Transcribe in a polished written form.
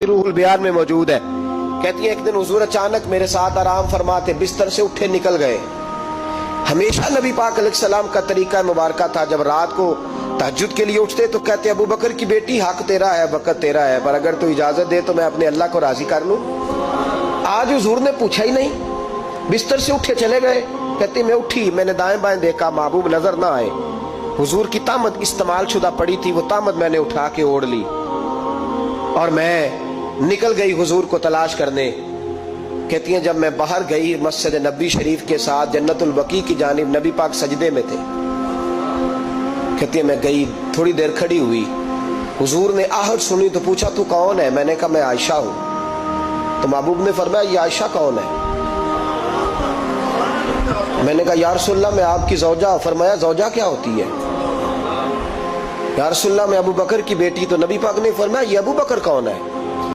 रूहुल बयान में मौजूद है। कहती है एक दिन हुजूर अचानक मेरे साथ आराम फरमाते बिस्तर से उठे निकल गए। हमेशा नबी पाक अलैहिस्सलाम का तरीका मुबारका था, जब रात को तहज्जुद के लिए उठते तो कहते अबू बकर की बेटी हक तेरा है, वक़्त तेरा है, पर अगर तू इजाजत दे तो मैं अपने अल्लाह को राजी कर लूं। आज हुजूर ने पूछा ही नहीं, बिस्तर से उठे चले गए। कहती मैं उठी, मैंने दाएं बाएं देखा, महबूब नजर ना आए। हुजूर की तामत इस्तेमाल शुदा पड़ी थी, वो तामत मैंने उठा के ओढ़ ली और मैं निकल गई हुजूर को तलाश करने। कहती हैं जब मैं बाहर गई मस्जिद नबी शरीफ के साथ जन्नतुल बकी की जानिब, नबी पाक सजदे में थे। कहती है मैं गई, थोड़ी देर खड़ी हुई, हुजूर ने आहट सुनी तो पूछा तू कौन है? मैंने कहा मैं आयशा हूं। तो महबूब ने फरमाया ये आयशा कौन है? मैंने कहा या रसूलल्लाह मैं आपकी ज़ौजा। फरमाया ज़ौजा क्या होती है? या रसूलल्लाह मैं अबू बकर की बेटी। तो नबी पाक ने फरमाया ये अबू बकर कौन है?